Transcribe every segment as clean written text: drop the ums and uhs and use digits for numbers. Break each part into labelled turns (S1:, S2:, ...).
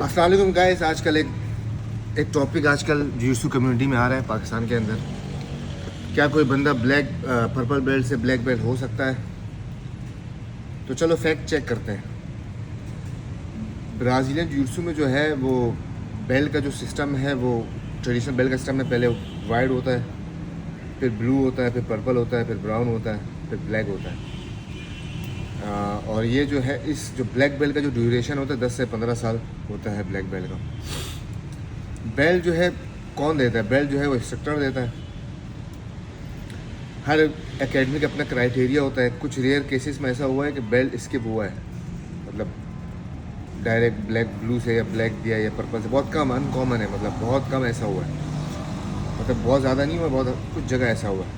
S1: अस्सलाम वालेकुम गाइस। आजकल एक टॉपिक आजकल जिu-जitsu कम्युनिटी में आ रहा है पाकिस्तान के अंदर। क्या कोई बंदा ब्लैक पर्पल बेल्ट से ब्लैक बेल्ट हो सकता है? तो चलो फैक्ट चेक करते हैं। ब्राज़ीलियन जिu-जitsu में जो है वो बेल्ट का जो सिस्टम है वो ट्रेडिशनल बेल्ट का सिस्टम है। पहले वाइट होता है, फिर ब्लू होता है, फिर पर्पल होता है, फिर ब्राउन होता है, फिर ब्लैक होता है। और ये जो है इस जो ब्लैक बेल्ट का जो ड्यूरेशन होता है 10 से 15 साल होता है ब्लैक बेल्ट का। बेल्ट जो है कौन देता है? बेल्ट जो है वो इंस्ट्रक्टर देता है। हर एकेडमी का अपना क्राइटेरिया होता है। कुछ रेयर केसेस में ऐसा हुआ है कि बेल्ट स्किप हुआ है, मतलब डायरेक्ट ब्लैक ब्लू से या ब्लैक दिया या पर्पल से। बहुत कम, अनकॉमन है, मतलब बहुत कम ऐसा हुआ है, मतलब बहुत ज़्यादा नहीं हुआ, बहुत कुछ जगह ऐसा हुआ है।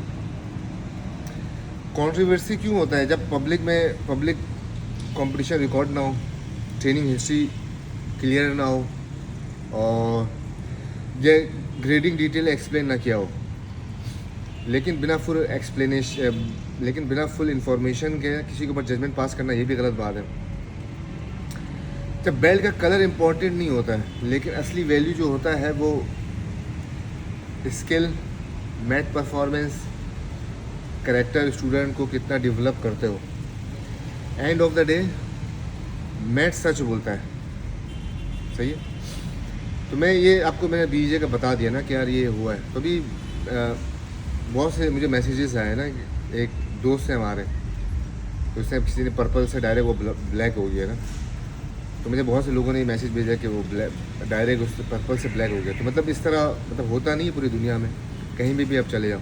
S1: कंट्रोवर्सी क्यों होता है? जब पब्लिक कंपटीशन रिकॉर्ड ना हो, ट्रेनिंग हिस्ट्री क्लियर ना हो और ये ग्रेडिंग डिटेल एक्सप्लेन ना किया हो, लेकिन बिना फुल इंफॉर्मेशन के किसी के ऊपर जजमेंट पास करना ये भी गलत बात है। जब बेल्ट का कलर इम्पोर्टेंट नहीं होता है, लेकिन असली वैल्यू जो होता है वो skill, math performance, character, student को कितना डेवलप करते हो। End of the day math सच बोलता है, सही है। तो मैंने बीजे का बता दिया ना कि यार ये हुआ है। तो अभी बहुत से मुझे मैसेजेस आए ना, एक दोस्त है हमारे, तो उसने किसी ने पर्पल से डायरेक्ट वो ब्लैक हो गया ना, तो मुझे बहुत से लोगों ने मैसेज भेजा कि वो डायरेक्ट उस पर्पल से ब्लैक हो गया। तो मतलब इस तरह मतलब होता नहीं है पूरी दुनिया में, कहीं भी आप चले जाओ।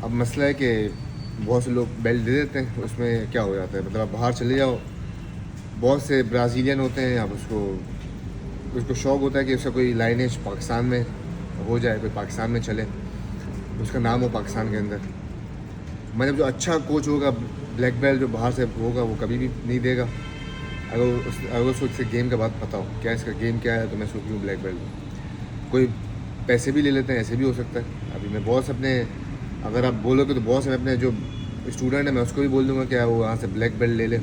S1: अब मसला है कि बहुत से लोग बेल्ट दे देते हैं, उसमें क्या हो जाता है, मतलब आप बाहर चले जाओ, बहुत से ब्राज़ीलियन होते हैं, आप उसको शौक़ होता है कि उसका कोई लाइनेज पाकिस्तान में हो जाए, कोई पाकिस्तान में चले, उसका नाम हो पाकिस्तान के अंदर। मतलब जो अच्छा कोच होगा ब्लैक बेल्ट जो बाहर से होगा वो कभी भी नहीं देगा। अगर उसको इससे गेम का बात पता हो, क्या इसका गेम क्या है, तो मैं सोच लूँ ब्लैक बेल्ट। कोई पैसे भी ले लेते हैं, ऐसे भी हो सकता है। अभी मैं बहुत अपने, अगर आप बोलोगे तो बहुत से अपने जो स्टूडेंट है मैं उसको भी बोल दूँगा कि वो वहाँ से ब्लैक बेल्ट ले ले,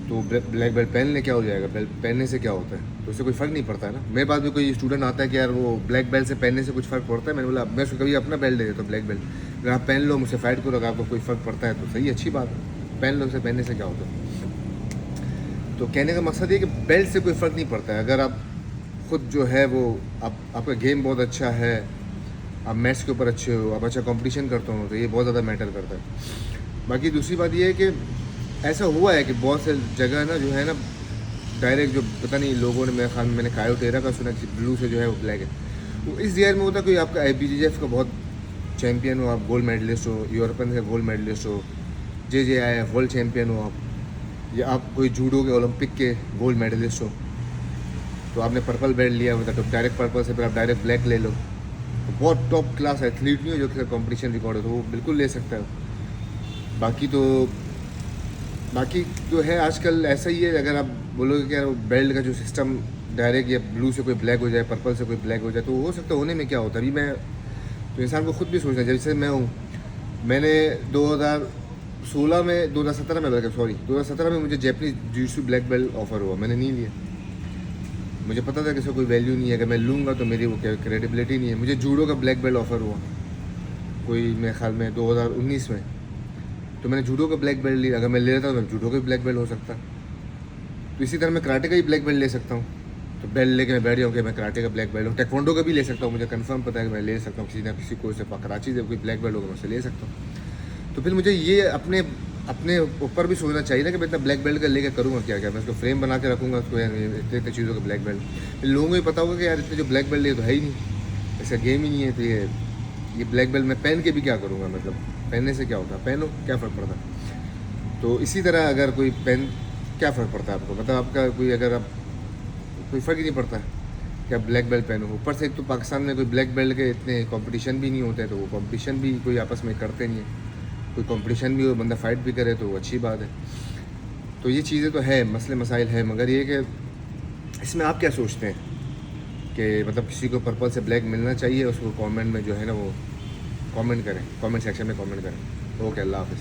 S1: तो ब्लैक बेल्ट पहन ले, क्या हो जाएगा? बेल्ट पहनने से क्या होता है? तो उससे कोई फ़र्क नहीं पड़ता है ना। मेरे पास भी कोई स्टूडेंट आता है कि यार वो ब्लैक बेल्ट से पहनने से कुछ फ़र्क पड़ता है। मैंने बोला मैं उसको कभी अपना बेल्ट दे देता हूँ ब्लैक बेल्ट, अगर आप पहन लो, मुझसे फाइट करो, अगर आपको कोई फ़र्क पड़ता है तो सही, अच्छी बात है, पहन लो, उसे पहनने से क्या होता है। तो कहने का मकसद ये कि बेल्ट से कोई फ़र्क नहीं पड़ता है। अगर आप खुद जो है वो आपका गेम बहुत अच्छा है, आप मैथ्स के ऊपर अच्छे हो, आप अच्छा कंपटीशन करते हो, तो ये बहुत ज़्यादा मैटर करता है। बाकी दूसरी बात ये है कि ऐसा हुआ है कि बहुत से जगह ना जो है ना डायरेक्ट जो पता नहीं लोगों ने, मेरे ख्याल में मैंने कायो टेरा का सुना कि ब्लू से जो है वो ब्लैक है। तो इस ईयर में होता है कोई आपका IBJJF का बहुत चैम्पियन हो, आप गोल्ड मेडलिस्ट हो, यूरोपियन का गोल्ड मेडलिस्ट हो, JJIF वर्ल्ड चैम्पियन हो आप, या आप कोई जूडो के ओलंपिक के गोल्ड मेडलिस्ट हो, तो आपने पर्पल बेल्ट लिया हुआ था, तो डायरेक्ट पर्पल से फिर आप डायरेक्ट ब्लैक ले लो। तो बहुत टॉप क्लास एथलीट नहीं हो जो कि कंपटीशन रिकॉर्ड हो, तो वो बिल्कुल ले सकता है। बाकी जो है आजकल ऐसा ही है। अगर आप बोलोगे कि यार बेल्ट का जो सिस्टम डायरेक्ट या ब्लू से कोई ब्लैक हो जाए, पर्पल से कोई ब्लैक हो जाए, तो हो सकता है, होने में क्या होता है। अभी मैं तो इंसान को खुद भी सोचना है। जैसे मैं हूँ, मैंने 2017 में मुझे जैपनीज जिu-जitsu ब्लैक बेल्ट ऑफर हुआ, मैंने नहीं लिया। मुझे पता था कि इसका कोई वैल्यू नहीं है, अगर मैं लूँगा तो मेरी वो क्रेडिबिलिटी नहीं है। मुझे जूडो का ब्लैक बेल्ट ऑफर हुआ कोई मेरे ख्याल में 2019 में, तो मैंने जूडो का ब्लैक बेल्ट लिया। अगर मैं ले लेता तो जूडो का भी ब्लैक बेल्ट हो सकता। तो इसी तरह मैं कराटे का ही ब्लैक बेल्ट ले सकता हूँ। तो बेल्ट लेके मैं बैठ जाऊँ कि मैं कराटे का ब्लैक बेल्ट हूँ। टेक्वांडो का भी ले सकता हूँ, मुझे कंफर्म पता है कि मैं ले सकता हूँ। किसी ना किसी कोच से कराची से कोई ब्लैक बेल्ट होगा, मैं उससे ले सकता हूँ। तो फिर मुझे ये अपने ऊपर भी सोचना चाहिए ना कि मैं इतना ब्लैक बेल्ट का लेकर करूँगा क्या। मैं उसको फ्रेम बना के रखूँगा उसको, इतने इतने चीज़ों का ब्लैक बेल्ट, फिर लोगों को ये पता होगा कि यार इतने जो ब्लैक बेल्ट ये तो है ही नहीं, इसका गेम ही नहीं है। तो ये ब्लैक बेल्ट मैं पहन के भी क्या करूँगा, मतलब पहनने से क्या होता है, पहनो, क्या फ़र्क पड़ता है। तो इसी तरह अगर कोई पेन, क्या फ़र्क पड़ता है आपको, मतलब आपका कोई, अगर आप कोई फ़र्क ही नहीं पड़ता है कि आप ब्लैक बेल्ट पहनो। ऊपर से एक तो पाकिस्तान में कोई ब्लैक बेल्ट के इतने कंपटीशन भी नहीं होते हैं, तो वो कंपटीशन भी कोई आपस में करते नहीं है। कोई कंपटीशन भी हो, बंदा फाइट भी करे, तो वो अच्छी बात है। तो ये चीज़ें तो है, मसले मसाइल है, मगर ये कि इसमें आप क्या सोचते हैं कि मतलब किसी को पर्पल से ब्लैक मिलना चाहिए, उसको कमेंट में जो है ना वो कमेंट करें, कमेंट सेक्शन में कमेंट करें। ओके, अल्लाह हाफ़िज़।